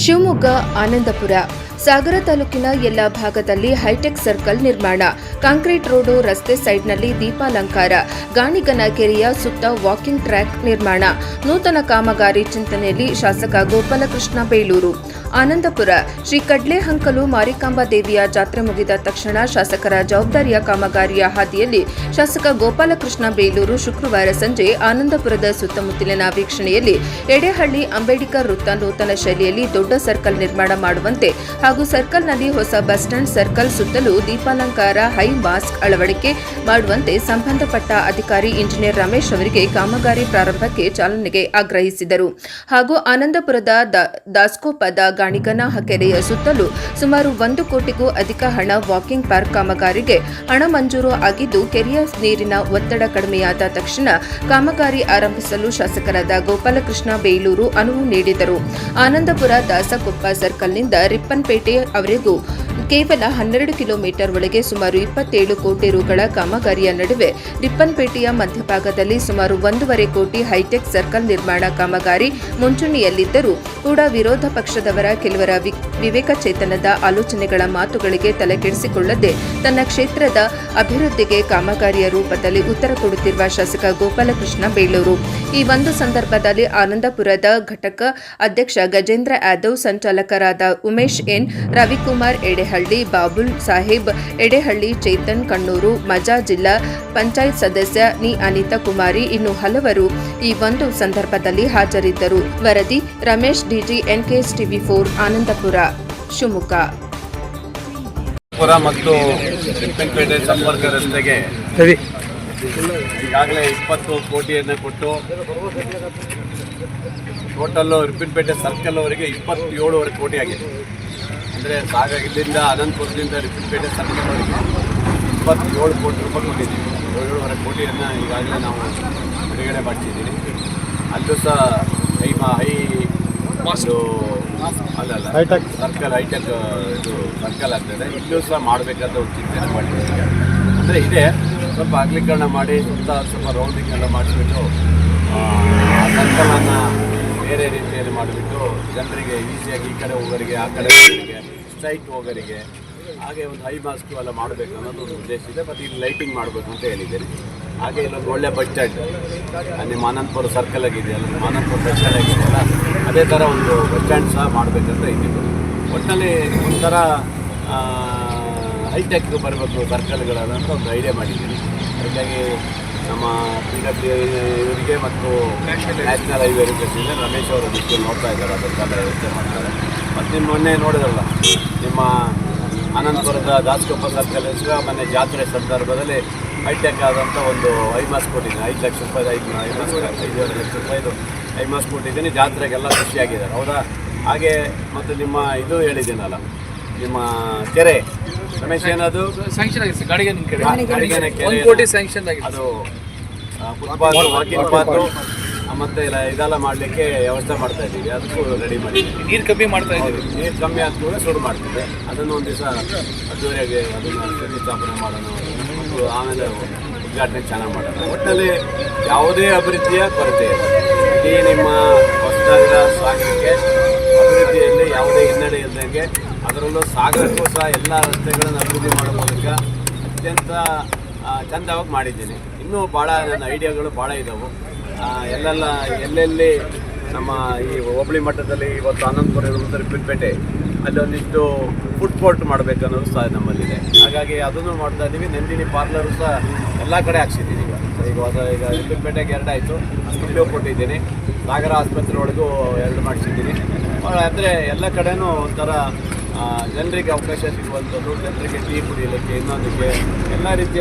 ಶಿವಮೊಗ್ಗ ಆನಂದಪುರ ಸಾಗರ ತಾಲೂಕಿನ ಎಲ್ಲ ಭಾಗದಲ್ಲಿ ಹೈಟೆಕ್ ಸರ್ಕಲ್ ನಿರ್ಮಾಣ, ಕಾಂಕ್ರೀಟ್ ರೋಡು, ರಸ್ತೆ ಸೈಡ್ನಲ್ಲಿ ದೀಪಾಲಂಕಾರ, ಗಾಣಿಗನ ಕೆರೆಯ ಸುತ್ತ ವಾಕಿಂಗ್ ಟ್ರ್ಯಾಕ್ ನಿರ್ಮಾಣ, ನೂತನ ಕಾಮಗಾರಿ ಚಿಂತನೆಯಲ್ಲಿ ಶಾಸಕ ಗೋಪಾಲಕೃಷ್ಣ ಬೇಳೂರು. ಆನಂದಪುರ ಶ್ರೀ ಕಡ್ಲೆಹಂಕಲು ಮಾರಿಕಾಂಬಾ ದೇವಿಯ ಜಾತ್ರೆ ಮುಗಿದ ತಕ್ಷಣ ಶಾಸಕರ ಜವಾಬ್ದಾರಿಯ ಕಾಮಗಾರಿಯ ಹಾದಿಯಲ್ಲಿ ಶಾಸಕ ಗೋಪಾಲಕೃಷ್ಣ ಬೇಳೂರು ಶುಕ್ರವಾರ ಸಂಜೆ ಆನಂದಪುರದ ಸುತ್ತಮುತ್ತಲಿನ ವೀಕ್ಷಣೆಯಲ್ಲಿ ಎಡೆಹಳ್ಳಿ ಅಂಬೇಡ್ಕರ್ ವೃತ್ತ ನೂತನ ಶೈಲಿಯಲ್ಲಿ ದೊಡ್ಡ ಸರ್ಕಲ್ ನಿರ್ಮಾಣ ಮಾಡುವಂತೆ ಹಾಗೂ ಸರ್ಕಲ್ನಲ್ಲಿ ಹೊಸ ಬಸ್ ಸ್ಟ್ಯಾಂಡ್ ಸರ್ಕಲ್ ಸುತ್ತಲೂ ದೀಪಾಲಂಕಾರ, ಹೈ ಮಾಸ್ಕ್ ಅಳವಡಿಕೆ ಮಾಡುವಂತೆ ಸಂಬಂಧಪಟ್ಟ ಅಧಿಕಾರಿ ಇಂಜಿನಿಯರ್ ರಮೇಶ್ ಅವರಿಗೆ ಕಾಮಗಾರಿ ಪ್ರಾರಂಭಕ್ಕೆ ಚಾಲನೆಗೆ ಆಗ್ರಹಿಸಿದರು. ಹಾಗೂ ಆನಂದಪುರದ ದಾಸ್ಕೋಪದ ಗಾಣಿಗನ ಕೆರೆಯ ಸುತ್ತಲೂ ಸುಮಾರು 1 ಕೋಟಿಗೂ ಅಧಿಕ ಹಣ ವಾಕಿಂಗ್ ಪಾರ್ಕ್ ಕಾಮಗಾರಿಗೆ ಹಣ ಮಂಜೂರು ಆಗಿದ್ದು, ಕೆರೆಯ ನೀರಿನ ಒತ್ತಡ ಕಡಿಮೆಯಾದ ತಕ್ಷಣ ಕಾಮಗಾರಿ ಆರಂಭಿಸಲು ಶಾಸಕರಾದ ಗೋಪಾಲಕೃಷ್ಣ ಬೇಳೂರು ಅನುವು ನೀಡಿದರು. ಆನಂದಪುರ ದಾಸಕೊಪ್ಪ ಸರ್ಕಲ್ನಿಂದ ರಿಪ್ಪನ್ಪೇಟೆಯವರೆಗೂ ಕೇವಲ 12 ಕಿಲೋಮೀಟರ್ ಒಳಗೆ ಸುಮಾರು 27 ಕೋಟಿ ರುಗಳ ಕಾಮಗಾರಿಯ ನಡುವೆ ರಿಪ್ಪನ್ಪೇಟೆಯ ಮಧ್ಯಭಾಗದಲ್ಲಿ ಸುಮಾರು 1.5 ಕೋಟಿ ಹೈಟೆಕ್ ಸರ್ಕಲ್ ನಿರ್ಮಾಣ ಕಾಮಗಾರಿ ಮುಂಚೂಣಿಯಲ್ಲಿದ್ದರೂ ಕೂಡ ವಿರೋಧ ಪಕ್ಷದವರ ಕೆಲವರ ವಿವೇಕಚೇತನದ ಆಲೋಚನೆಗಳ ಮಾತುಗಳಿಗೆ ತಲೆಕೆಡಿಸಿಕೊಳ್ಳದೆ ತನ್ನ ಕ್ಷೇತ್ರದ ಅಭಿವೃದ್ಧಿಗೆ ಕಾಮಗಾರಿಯ ರೂಪದಲ್ಲಿ ಉತ್ತರ ಕೊಡುತ್ತಿರುವ ಶಾಸಕ ಗೋಪಾಲಕೃಷ್ಣ ಬೇಳೂರು. ಈ ಒಂದು ಸಂದರ್ಭದಲ್ಲಿ ಆನಂದಪುರದ ಘಟಕ ಅಧ್ಯಕ್ಷ ಗಜೇಂದ್ರ ಯಾದವ್, ಸಂಚಾಲಕರಾದ ಉಮೇಶ್ ಎನ್, ರವಿಕುಮಾರ್ ಎಡೆಹಳ್ಳಿ, ಬಾಬುಲ್ ಸಾಹೇಬ್ ಎಡೆಹಳ್ಳಿ, ಚೇತನ್ ಕಣ್ಣೂರು, ಮಜಾ, ಜಿಲ್ಲಾ ಪಂಚಾಯತ್ ಸದಸ್ಯ ನಿ ಅನಿತಾ ಕುಮಾರಿ ಇನ್ನು ಹಲವರು ಈ ಒಂದು ಸಂದರ್ಭದಲ್ಲಿ ಹಾಜರಿದ್ದರು. ವರದಿ Ramesh, D G, NKS TV4, Anandapura, Shivamogga. ಮತ್ತು ರಿಪ್ಪನ್ಪೇಟೆ ಸಂಪರ್ಕ ರಸ್ತೆಗೆ ಈಗಾಗಲೇ 20 ಕೋಟಿಯನ್ನು ಕೊಟ್ಟು ಟೋಟಲ್ಲು ರಿಪ್ಪನ್ಪೇಟೆ ಸರ್ಕಲ್ ಅವರಿಗೆ 27 ಕೋಟಿ ಆಗಿದೆ. ಅಂದರೆ ಇಲ್ಲಿಂದ ಅನಂತಪುರದಿಂದ ರಿಪ್ಪನ್ಪೇಟೆ ಸರ್ಕಲ್ ಅವರಿಗೆ 27 ಕೋಟಿ ರೂಪಾಯಿ ಕೊಟ್ಟಿದ್ದೀವಿ. 7.5 ಕೋಟಿಯನ್ನು ಈಗಾಗಲೇ ನಾವು ಬಿಡುಗಡೆ ಮಾಡ್ತಿದ್ದೀವಿ. ಅಲ್ಲೂ ಸಹ ಹೈಟೆಕ್ ಇದು ಸರ್ಕಲ್ ಆಗ್ತದೆ. ಇಲ್ಲೂ ಸಹ ಮಾಡಬೇಕಂತ ಒಂದು ಚಿಂತನೆ ಮಾಡಿದ್ದೀವಿ. ಅಂದರೆ ಇದೆ ಸ್ವಲ್ಪ ಅಗಲೀಕರಣ ಮಾಡಿ ಸ್ವಲ್ಪ ರೌಂಡಿಂಗ್ ಎಲ್ಲ ಮಾಡಿಬಿಟ್ಟು ಸರ್ಕಲನ್ನು ಬೇರೆ ರೀತಿಯಲ್ಲಿ ಮಾಡಿಬಿಟ್ಟು ಜನರಿಗೆ ಈಸಿಯಾಗಿ ಈ ಕಡೆ ಹೋಗೋರಿಗೆ, ಆ ಕಡೆ ಹೋಗೋರಿಗೆ, ಸ್ಟ್ರೈಟ್ ಹೋಗೋರಿಗೆ, ಹಾಗೆ ಒಂದು ಹೈ ಮಾಸ್ಕ್ ಎಲ್ಲ ಮಾಡಬೇಕು ಅನ್ನೋದು ಒಂದು ಉದ್ದೇಶ ಇದೆ. ಮತ್ತು ಇಲ್ಲಿ ಲೈಟಿಂಗ್ ಮಾಡಬೇಕು ಅಂತ ಹೇಳಿದ್ದೀರಿ. ಹಾಗೆ ಇಲ್ಲೊಂದು ಒಳ್ಳೆ ಬಸ್ ಸ್ಟ್ಯಾಂಡ್ ನಿಮ್ಮ ಆನಂದಪುರ ಸರ್ಕಲ್ ಆಗಿದೆಯಲ್ಲ, ನಿಮ್ಮ ಆನಂದಪುರ ಬಸ್ ಸ್ಟ್ಯಾಂಡ್ ಆಗಿದೆಯಲ್ಲ, ಅದೇ ಥರ ಒಂದು ಬಸ್ ಸ್ಟ್ಯಾಂಡ್ ಸಹ ಮಾಡಬೇಕಂತ ಇದ್ದೀವಿ. ಒಟ್ಟಿನಲ್ಲಿ ಒಂಥರ ಹೈಟೆಕ್ ಬರಬೇಕು ಸರ್ಕಲ್ಗಳಂತ ಒಂದು ಐಡಿಯಾ ಮಾಡಿದ್ದೀನಿ. ಹಾಗಾಗಿ ನಮ್ಮ PW ಇವರಿಗೆ ಮತ್ತು ನ್ಯಾಷನಲ್ ಹೈವೇ ಇರಿಗೇಷನ್ ರಮೇಶ್ ಅವರು ಅದಕ್ಕೆ ನೋಡ್ತಾ ಇದ್ದಾರೆ, ಅದಕ್ಕೆಲ್ಲ ವ್ಯವಸ್ಥೆ ಮಾಡ್ತಾರೆ. ಮತ್ತು ನಿಮ್ಮ ಮೊನ್ನೆ ನೋಡಿದ್ರಲ್ಲ, ನಿಮ್ಮ ಆನಂದಪುರದ ದಾಸಕೊಪ್ಪ ಸರ್ಕಲ್ ಸಹ ಮೊನ್ನೆ ಜಾತ್ರೆ ಸಂದರ್ಭದಲ್ಲಿ ಹೈಟೆಕ್ ಆದಂಥ ಒಂದು ಐಮಾಸ್ ಕೊಟ್ಟಿದ್ದೀನಿ. 5 ಲಕ್ಷ ರೂಪಾಯಿ 5.5 ಲಕ್ಷ ರೂಪಾಯಿದು ಐಮಾಸ್ ಕೊಟ್ಟಿದ್ದೀನಿ. ಜಾತ್ರೆಗೆಲ್ಲ ಖುಷಿಯಾಗಿದ್ದಾರೆ, ಹೌದಾ? ಹಾಗೆ ಮತ್ತು ನಿಮ್ಮ ಇದು ಹೇಳಿದ್ದೀನಲ್ಲ, ನಿಮ್ಮ ಕೆರೆ ರಮೇಶ್, ಏನದು ಸ್ಯಾಂಕ್ಷನ್ ಆಗಿದೆ, ಗಾಡಿಗೆ ಕೆರೆ 1 ಕೋಟಿ ಸ್ಯಾಂಕ್ಷನ್ ಆಗಿದೆ. ಅದು ಫುಟ್ಪಾತ್, ವಾಕಿಂಗ್ ಪಾತು ಮತ್ತು ಇದೆಲ್ಲ ಮಾಡಲಿಕ್ಕೆ ವ್ಯವಸ್ಥೆ ಮಾಡ್ತಾ ಇದ್ದೀವಿ. ಅದಕ್ಕೂ ರೆಡಿ ಮಾಡಿದ್ದೀವಿ. ನೀರು ಕಮ್ಮಿ ಮಾಡ್ತಾ ಇದ್ದೀವಿ. ನೀರು ಕಮ್ಮಿ ಆದ ಕೂಡ ಶುರು ಮಾಡ್ತೀವಿ. ಅದನ್ನು ಒಂದು ದಿವಸ ಅದ್ದೂರಿಯಾಗಿ ಅದನ್ನು ಸ್ಥಾಪನೆ ಮಾಡೋಣ ಮತ್ತು ಆಮೇಲೆ ಉದ್ಘಾಟನೆ ಚೆನ್ನಾಗಿ ಮಾಡೋಣ. ಒಟ್ಟಿನಲ್ಲಿ ಯಾವುದೇ ಅಭಿವೃದ್ಧಿಯ ಕೊರತೆ ಇಲ್ಲ. ಈ ನಿಮ್ಮ ಹೊಸನಗರ ಸಾಗರಕ್ಕೆ ಅಭಿವೃದ್ಧಿಯಲ್ಲಿ ಯಾವುದೇ ಹಿನ್ನಡೆ ಇಲ್ಲದಂಗೆ, ಅದರಲ್ಲೂ ಸಾಗರಕ್ಕೂ ಸಹ ಎಲ್ಲ ರಸ್ತೆಗಳನ್ನು ಅಭಿವೃದ್ಧಿ ಮಾಡೋ ಮೂಲಕ ಅತ್ಯಂತ ಚೆಂದವಾಗಿ ಮಾಡಿದ್ದೀನಿ. ಇನ್ನೂ ಭಾಳ ನನ್ನ ಐಡಿಯಾಗಳು ಭಾಳ ಇದ್ದಾವೆ. ಎಲ್ಲೆಲ್ಲಿ ನಮ್ಮ ಈ ಹೋಬಳಿ ಮಟ್ಟದಲ್ಲಿ ಇವತ್ತು ಆನಂದಪುರ ಇರುವಂಥ ರಿಪ್ಪನ್ಪೇಟೆ ಅಲ್ಲೊಂದಿಷ್ಟು ಫುಡ್ ಕೋರ್ಟ್ ಮಾಡಬೇಕು ಅನ್ನೋದು ಸಹ ನಮ್ಮಲ್ಲಿದೆ. ಹಾಗಾಗಿ ಅದನ್ನು ಮಾಡ್ತಾ ಇದ್ದೀವಿ. ನಂದಿನಿ ಪಾರ್ಲರು ಸಹ ಎಲ್ಲ ಕಡೆ ಹಾಕ್ಸಿದ್ದೀನಿ. ಈಗ ರಿಪ್ಪನ್ಪೇಟೆಗೆ 2 ಆಯಿತು, ಇಲ್ಲೂ ಕೊಟ್ಟಿದ್ದೀನಿ. ಸಾಗರ ಆಸ್ಪತ್ರೆ ಒಳಗೂ 2 ಮಾಡಿಸಿದ್ದೀನಿ. ಅಂದರೆ ಎಲ್ಲ ಕಡೆಯೂ ಒಂಥರ ಜನರಿಗೆ ಅವಕಾಶ ಸಿಗುವಂಥದ್ದು, ಜನರಿಗೆ ಟೀ ಕುಡಿಯಲಿಕ್ಕೆ, ಇನ್ನೊಂದಕ್ಕೆ ಎಲ್ಲ ರೀತಿಯ